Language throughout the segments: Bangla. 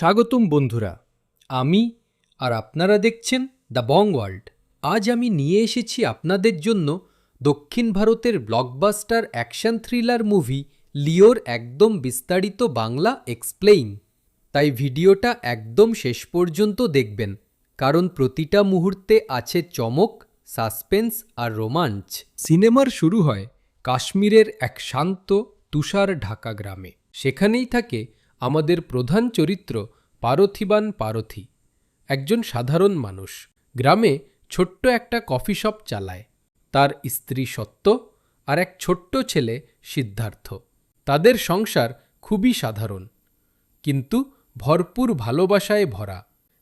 স্বাগতম বন্ধুরা, আমি আর আপনারা দেখছেন দ্য বং ওয়ার্ল্ড। আজ আমি নিয়ে এসেছি আপনাদের জন্য দক্ষিণ ভারতের ব্লকবাস্টার অ্যাকশন থ্রিলার মুভি লিওর একদম বিস্তারিত বাংলা এক্সপ্লেইন। তাই ভিডিওটা একদম শেষ পর্যন্ত দেখবেন, কারণ প্রতিটা মুহূর্তে আছে চমক, সাসপেন্স আর রোমাঞ্চ। সিনেমার শুরু হয় কাশ্মীরের এক শান্ত তুষার ঢাকা গ্রামে। সেখানেই থাকে আমাদের প্রধান চরিত্র পারথিবান পারথী, একজন সাধারণ মানুষ। গ্রামে ছোট্ট একটা কফি শপ চালায় তার স্ত্রী সত্য আর এক ছোট্ট ছেলে সিদ্ধার্থ। তাদের সংসার খুবই সাধারণ, কিন্তু ভরপুর ভালোবাসায় ভরা।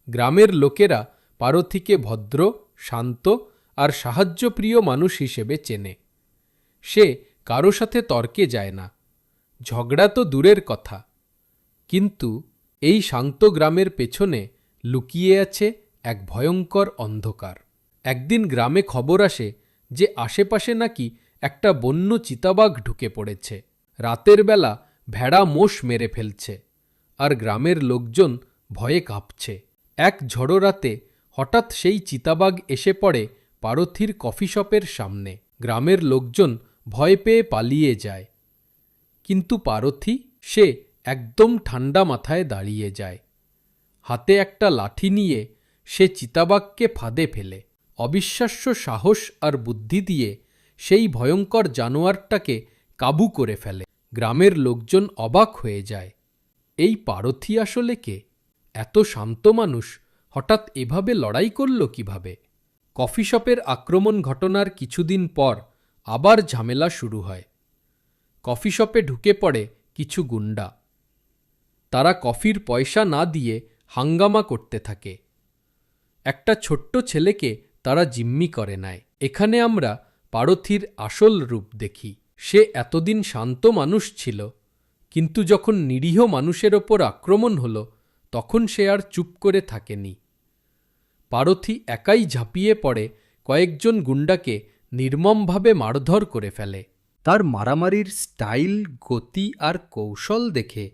গ্রামের লোকেরা পারথীকে ভদ্র, শান্ত আর সাহায্যপ্রিয় মানুষ হিসেবে চেনে। সে কারো সাথে তর্কে যায় না, ঝগড়া তো দূরের কথা। কিন্তু এই শান্ত গ্রামের পেছনে লুকিয়ে আছে এক ভয়ঙ্কর অন্ধকার। একদিন গ্রামে খবর আসে যে আশেপাশে নাকি একটা বন্য চিতাবাঘ ঢুকে পড়েছে। রাতের বেলা ভেড়া মোষ মেরে ফেলছে, আর গ্রামের লোকজন ভয়ে কাঁপছে। এক ঝড়ো রাতে হঠাৎ সেই চিতাবাঘ এসে পড়ে পারথীর কফি শপের সামনে। গ্রামের লোকজন ভয় পেয়ে পালিয়ে যায়, কিন্তু পারথী সে একদম ঠান্ডা মাথায় দাঁড়িয়ে যায়। হাতে একটা লাঠি নিয়ে সে চিতাবাঘকে ফাঁদে ফেলে। অবিশ্বাস্য সাহস আর বুদ্ধি দিয়ে সেই ভয়ঙ্কর জানোয়ারটাকে কাবু করে ফেলে। গ্রামের লোকজন অবাক হয়ে যায়, এই পারথী আসলে কে? এত শান্ত মানুষ হঠাৎ এভাবে লড়াই করল কিভাবে? কফি শপের আক্রমণ ঘটনার কিছুদিন পর আবার ঝামেলা শুরু হয়। কফি শপে ঢুকে পড়ে কিছু গুন্ডা। তারা কফির পয়সা না দিয়ে হাঙ্গামা করতে থাকে। একটা ছোট্ট ছেলেকে তারা জিম্মি করে নেয়। এখানে আমরা পারথীর আসল রূপ দেখি। সে এতদিন শান্ত মানুষ ছিল, কিন্তু যখন নিরীহ মানুষের ওপর আক্রমণ হলো তখন সে আর চুপ করে থাকেনি। পারথী একাই ঝাঁপিয়ে পড়ে কয়েকজন গুন্ডাকে নির্মমভাবে মারধর করে ফেলে। তার মারামারির স্টাইল, গতি আর কৌশল দেখে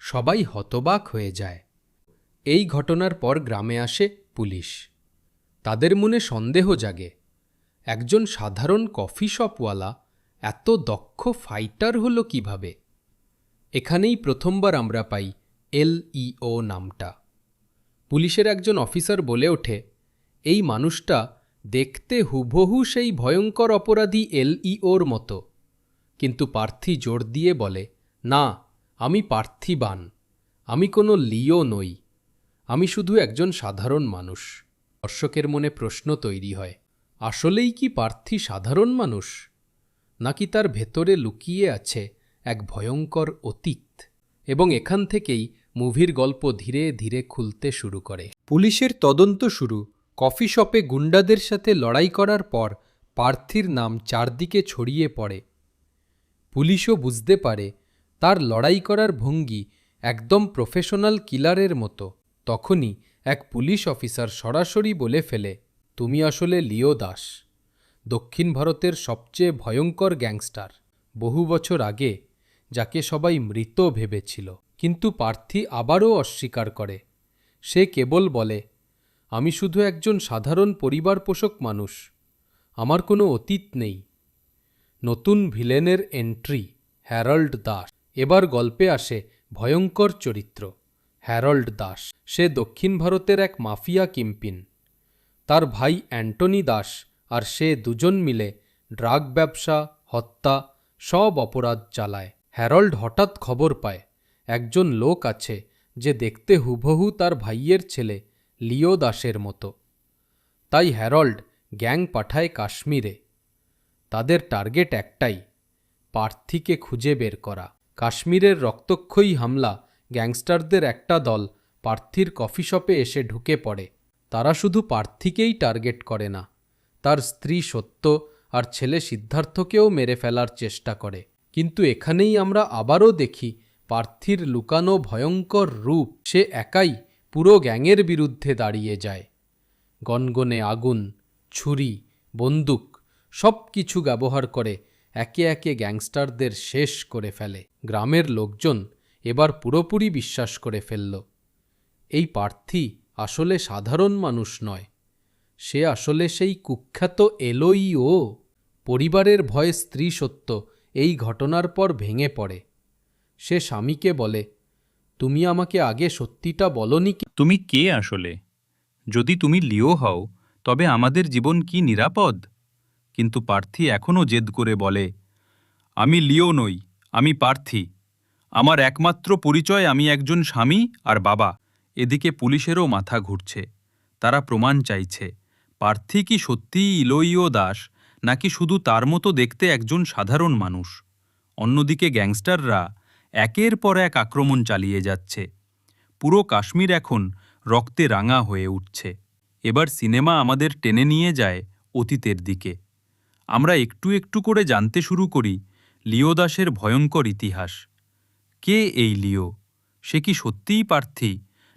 সবাই হতবাক হয়ে যায়। এই ঘটনার পর গ্রামে আসে পুলিশ। তাদের মনে সন্দেহ জাগে, একজন সাধারণ কফি শপওয়ালা এত দক্ষ ফাইটার হলো কিভাবে? এখানেই প্রথমবার আমরা পাই LEO নামটা। পুলিশের একজন অফিসার বলে ওঠে, এই মানুষটা দেখতে হুবহু সেই ভয়ঙ্কর অপরাধী LEOর মতো। কিন্তু পার্থী জোর দিয়ে বলে, না, আমি পার্থিবান, আমি কোনো লিও নই, আমি শুধু একজন সাধারণ মানুষ। দর্শকের মনে প্রশ্ন তৈরি হয়, আসলেই কি পার্থী সাধারণ মানুষ, নাকি তার ভেতরে লুকিয়ে আছে এক ভয়ঙ্কর অতীত? এবং এখান থেকেই মুভির গল্প ধীরে ধীরে খুলতে শুরু করে। পুলিশের তদন্ত শুরু। কফি শপে গুন্ডাদের সাথে লড়াই করার পর পার্থীর নাম চারদিকে ছড়িয়ে পড়ে। পুলিশও বুঝতে পারে তার লড়াই করার ভঙ্গি একদম প্রফেশনাল কিলারের মতো। তখনই এক পুলিশ অফিসার সরাসরি বলে ফেলে, তুমি আসলে লিও দাস, দক্ষিণ ভারতের সবচেয়ে ভয়ঙ্কর গ্যাংস্টার। বহু বছর আগে যাকে সবাই মৃত ভেবেছিল। কিন্তু পার্থী আবারও অস্বীকার করে। সে কেবল বলে, আমি শুধু একজন সাধারণ পরিবার পোষক মানুষ, আমার কোনো অতীত নেই। নতুন ভিলেনের এন্ট্রি, হ্যারল্ড দাস। এবার গল্পে আসে ভয়ঙ্কর চরিত্র হ্যারল্ড দাস। সে দক্ষিণ ভারতের এক মাফিয়া কিংপিন। তার ভাই অ্যান্টনি দাস আর সে দুজন মিলে ড্রাগ ব্যবসা, হত্যা সব অপরাধ চালায়। হ্যারল্ড হঠাৎ খবর পায় একজন লোক আছে যে দেখতে হুবহু তার ভাইয়ের ছেলে লিও দাসের মতো। তাই হ্যারল্ড গ্যাং পাঠায় কাশ্মীরে। তাদের টার্গেট একটাই, পার্থীকে খুঁজে বের করা। কাশ্মীরের রক্তক্ষয়ী হামলা গ্যাংস্টারদের একটা দল পার্থীর কফি শপে এসে ঢুকে পড়ে। তারা শুধু পার্থীকেই টার্গেট করে না, তার স্ত্রী সত্য আর ছেলে সিদ্ধার্থকেও মেরে ফেলার চেষ্টা করে। কিন্তু এখানেই আমরা আবারও দেখি পার্থীর লুকানো ভয়ঙ্কর রূপ। সে একাই পুরো গ্যাংয়ের বিরুদ্ধে দাঁড়িয়ে যায়। গনগনে আগুন, ছুরি, বন্দুক সব কিছু ব্যবহার করে একে একে গ্যাংস্টারদের শেষ করে ফেলে। গ্রামের লোকজন এবার পুরোপুরি বিশ্বাস করে ফেলল, এই প্রার্থী আসলে সাধারণ মানুষ নয়, সে আসলে সেই কুখ্যাত এলইও। পরিবারের ভয়ে স্ত্রী সত্য এই ঘটনার পর ভেঙে পড়ে। সে স্বামীকে বলে, তুমি আমাকে আগে সত্যিটা বলনি কি? তুমি কে আসলে? যদি তুমি লিও হও তবে আমাদের জীবন কি নিরাপদ? কিন্তু প্রার্থী এখনও জেদ করে বলে, আমি লিও নই, আমি প্রার্থী। আমার একমাত্র পরিচয় আমি একজন স্বামী আর বাবা। এদিকে পুলিশেরও মাথা ঘুরছে। তারা প্রমাণ চাইছে প্রার্থী কি সত্যিই ইলোইও দাস, নাকি শুধু তার মতো দেখতে একজন সাধারণ মানুষ। অন্যদিকে গ্যাংস্টাররা একের পর এক আক্রমণ চালিয়ে যাচ্ছে। পুরো কাশ্মীর এখন রক্তে রাঙা হয়ে উঠছে। এবার সিনেমা আমাদের টেনে নিয়ে যায় অতীতের দিকে। আমরা একটু একটু করে জানতে শুরু করি লিও দাসের ভয়ঙ্কর ইতিহাস। কে এই লিও? সে কি সত্যিই প্রার্থী,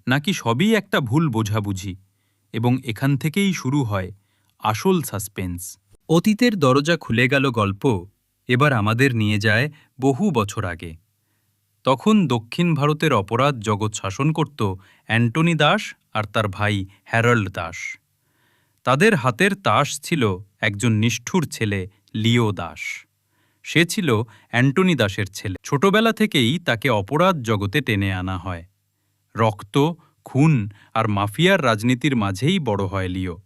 নাকি সবই একটা ভুল বোঝাবুঝি? এবং এখান থেকেই শুরু হয় আসল সাসপেন্স। অতীতের দরজা খুলে গেল গল্প এবার আমাদের নিয়ে যায় বহু বছর আগে। তখন দক্ষিণ ভারতের অপরাধ জগৎ শাসন করত অ্যান্টনি দাস আর তার ভাই হ্যারল্ড দাস। তাদের হাতের তাস ছিল একজন নিষ্ঠুর ছেলে লিও দাস। সে ছিল অ্যান্টনি দাসের ছেলে। ছোটবেলা থেকেই তাকে অপরাধ জগতে টেনে আনা হয়। রক্ত, খুন আর মাফিয়ার রাজনীতির মাঝেই বড় হয় লিও।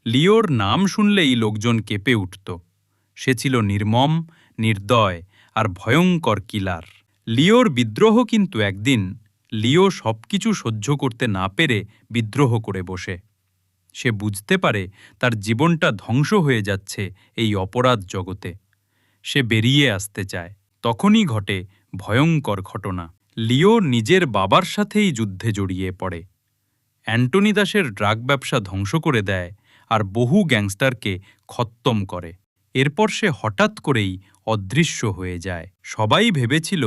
লিওর নাম শুনলেই লোকজন কেঁপে উঠত। সে ছিল নির্মম, নির্দয় আর ভয়ঙ্কর কিলার। লিওর বিদ্রোহ কিন্তু একদিন লিও সবকিছু সহ্য করতে না পেরে বিদ্রোহ করে বসে। সে বুঝতে পারে তার জীবনটা ধ্বংস হয়ে যাচ্ছে এই অপরাধ জগতে। সে বেরিয়ে আসতে চায়। তখনই ঘটে ভয়ঙ্কর ঘটনা। লিও নিজের বাবার সাথেই যুদ্ধে জড়িয়ে পড়ে। অ্যান্টনি দাসের ড্রাগ ব্যবসা ধ্বংস করে দেয় আর বহু গ্যাংস্টারকে খত্তম করে। এরপর সে হঠাৎ করেই অদৃশ্য হয়ে যায়। সবাই ভেবেছিল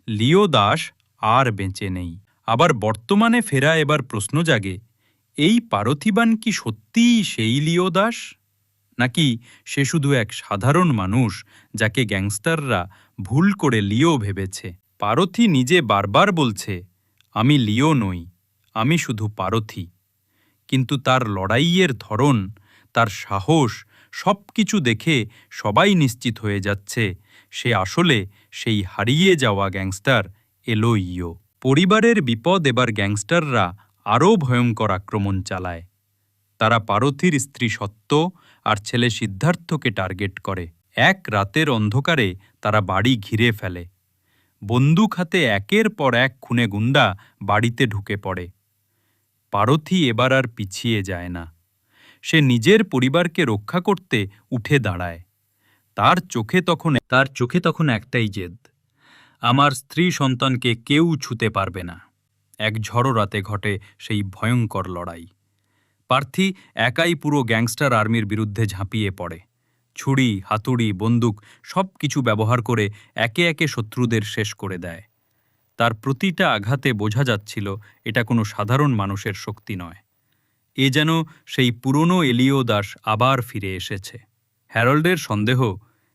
লিও দাস আর বেঁচে নেই। আবার বর্তমানে ফেরা এবার প্রশ্ন জাগে, এই পারথিবান কি সত্যিই সেই লিও দাস, নাকি সে শুধু এক সাধারণ মানুষ যাকে গ্যাংস্টাররা ভুল করে লিও ভেবেছে? পারথী নিজে বারবার বলছে, আমি লিও নই, আমি শুধু পারথী। কিন্তু তার লড়াইয়ের ধরন, তার সাহস, সব কিছু দেখে সবাই নিশ্চিত হয়ে যাচ্ছে সে আসলে সেই হারিয়ে যাওয়া গ্যাংস্টার এলইও। পরিবারের বিপদ এবার গ্যাংস্টাররা আরও ভয়ঙ্কর আক্রমণ চালায়। তারা পারথীর স্ত্রী সত্য আর ছেলে সিদ্ধার্থকে টার্গেট করে। এক রাতের অন্ধকারে তারা বাড়ি ঘিরে ফেলে। বন্দুক হাতে একের পর এক খুনে গুন্ডা বাড়িতে ঢুকে পড়ে। পারথী এবার আর পিছিয়ে যায় না। সে নিজের পরিবারকে রক্ষা করতে উঠে দাঁড়ায়। তার চোখে তখন একটাই জেদ, আমার স্ত্রী সন্তানকে কেউ ছুতে পারবে না। এক ঝড়ো রাতে ঘটে সেই ভয়ঙ্কর লড়াই। প্রার্থী একাই পুরো গ্যাংস্টার আর্মির বিরুদ্ধে ঝাঁপিয়ে পড়ে। ছুরি, হাতুড়ি, বন্দুক সব কিছু ব্যবহার করে একে একে শত্রুদের শেষ করে দেয়। তার প্রতিটা আঘাতে বোঝা যাচ্ছিল এটা কোনো সাধারণ মানুষের শক্তি নয়। এ যেন সেই পুরনো এলিও দাস আবার ফিরে এসেছে। হ্যারল্ডের সন্দেহ,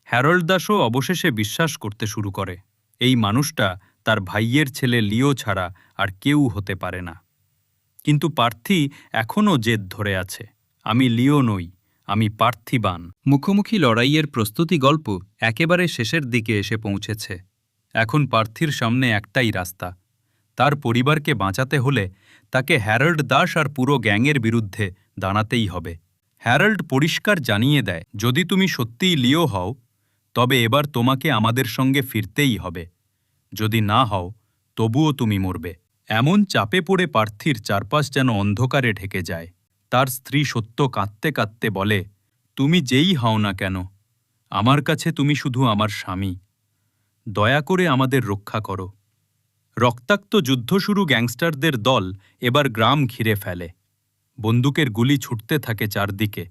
হ্যারল্ড দাসও অবশেষে বিশ্বাস করতে শুরু করে এই মানুষটা তার ভাইয়ের ছেলে লিও ছাড়া আর কেউ হতে পারে না। কিন্তু প্রার্থী এখনও জেদ ধরে আছে, আমি লিও নই, আমি পার্থিবান। মুখোমুখি লড়াইয়ের প্রস্তুতি গল্প একেবারে শেষের দিকে এসে পৌঁছেছে। এখন প্রার্থীর সামনে একটাই রাস্তা। তার পরিবারকে বাঁচাতে হলে তাকে হ্যারল্ড দাস আর পুরো গ্যাংয়ের বিরুদ্ধে দাঁড়াতেই হবে। হ্যারল্ড পরিষ্কার জানিয়ে দেয়, যদি তুমি সত্যিই লিও হও তবে এবার তোমাকে আমাদের সঙ্গে ফিরতেই হবে। যদি না হও তবুও তুমি মরবে। এমন চাপে পড়ে প্রার্থীর চারপাশ যেন অন্ধকারে ঢেকে যায়। তার স্ত্রী সত্য কাঁদতে কাঁদতে বলে, তুমি যেই হও না কেন, আমার কাছে তুমি শুধু আমার স্বামী। দয়া করে আমাদের রক্ষা করো। রক্তাক্ত যুদ্ধ শুরু। গ্যাংস্টারদের দল এবার গ্রাম ঘিরে ফেলে। বন্দুকের গুলি ছুটতে থাকে চারদিকে।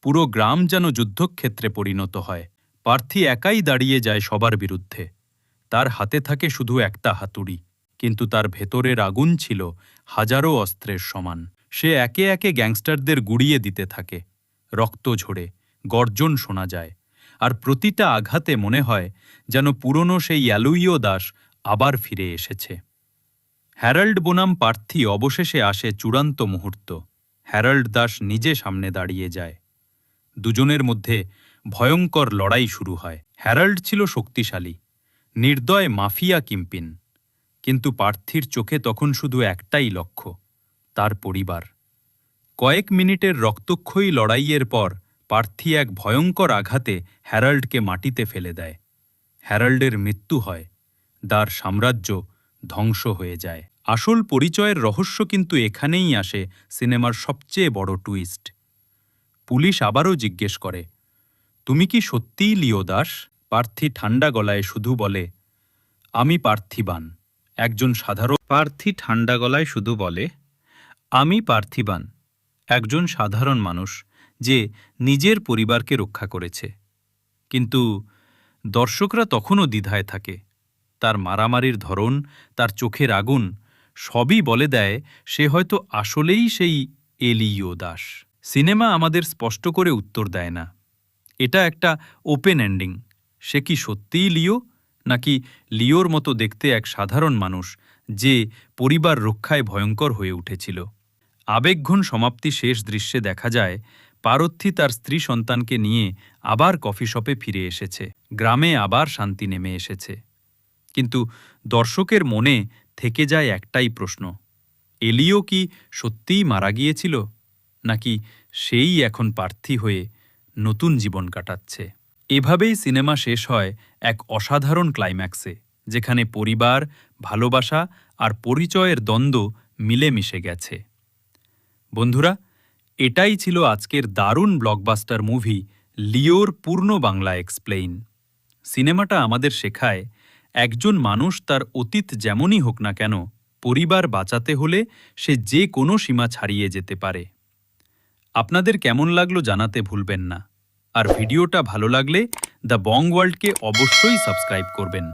পুরো গ্রাম যেন যুদ্ধক্ষেত্রে পরিণত হয়। প্রার্থী একাই দাঁড়িয়ে যায় সবার বিরুদ্ধে। তার হাতে থাকে শুধু একটা হাতুড়ি, কিন্তু তার ভেতরের আগুন ছিল হাজারো অস্ত্রের সমান। সে একে একে গ্যাংস্টারদের গুড়িয়ে দিতে থাকে। রক্ত ঝরে, গর্জন শোনা যায়, আর প্রতিটা আঘাতে মনে হয় যেন পুরনো সেই এলইও দাস আবার ফিরে এসেছে। হ্যারাল্ড বনাম পার্থী অবশেষে আসে চূড়ান্ত মুহূর্ত। হ্যারাল্ড দাস নিজে সামনে দাঁড়িয়ে যায়। দুজনের মধ্যে ভয়ঙ্কর লড়াই শুরু হয়। হ্যারাল্ড ছিল শক্তিশালী, নির্দয় মাফিয়া কিংপিন, কিন্তু পার্থীর চোখে তখন শুধু একটাই লক্ষ্য, তার পরিবার। কয়েক মিনিটের রক্তক্ষয়ী লড়াইয়ের পর পার্থী এক ভয়ঙ্কর আঘাতে হ্যারাল্ডকে মাটিতে ফেলে দেয়। হ্যারাল্ডের মৃত্যু হয়, তার সাম্রাজ্য ধ্বংস হয়ে যায়। আসল পরিচয়ের রহস্য কিন্তু এখানেই আসে সিনেমার সবচেয়ে বড় টুইস্ট। পুলিশ আবারও জিজ্ঞেস করে, তুমি কি সত্যিই লিও দাস? পার্থী ঠান্ডা গলায় শুধু বলে, আমি পার্থিবান, একজন সাধারণ। পার্থী ঠান্ডা গলায় শুধু বলে, আমি পার্থিবান, একজন সাধারণ মানুষ যে নিজের পরিবারকে রক্ষা করেছে। কিন্তু দর্শকরা তখনও দ্বিধায় থাকে। তার মারামারির ধরন, তার চোখের আগুন সবই বলে দেয় সে হয়তো আসলেই সেই এলিও দাস। সিনেমা আমাদের স্পষ্ট করে উত্তর দেয় না। এটা একটা ওপেন এন্ডিং। সে কি সত্যিই লিও, নাকি লিওর মতো দেখতে এক সাধারণ মানুষ যে পরিবার রক্ষায় ভয়ঙ্কর হয়ে উঠেছিল? আবেগঘন সমাপ্তি শেষ দৃশ্যে দেখা যায় পারথী তার স্ত্রী সন্তানকে নিয়ে আবার কফি শপে ফিরে এসেছে। গ্রামে আবার শান্তি নেমে এসেছে। কিন্তু দর্শকের মনে থেকে যায় একটাই প্রশ্ন, এলিও কি সত্যিই মারা গিয়েছিল, নাকি সেই এখন পার্থী হয়ে নতুন জীবন কাটাচ্ছে? এভাবেই সিনেমা শেষ হয় এক অসাধারণ ক্লাইম্যাক্সে, যেখানে পরিবার, ভালোবাসা আর পরিচয়ের দ্বন্দ্ব মিলেমিশে গেছে। বন্ধুরা, এটাই ছিল আজকের দারুণ ব্লকবাস্টার মুভি লিওর পূর্ণ বাংলা এক্সপ্লেইন। সিনেমাটা আমাদের শেখায় একজন মানুষ তার অতীত যেমনই হোক না কেন, পরিবার বাঁচাতে হলে সে যে কোনো সীমা ছাড়িয়ে যেতে পারে। আপনাদের কেমন লাগলো জানাতে ভুলবেন না। আর ভিডিওটা ভালো লাগলে দ্য বং ওয়ার্ল্ডকে অবশ্যই সাবস্ক্রাইব করবেন।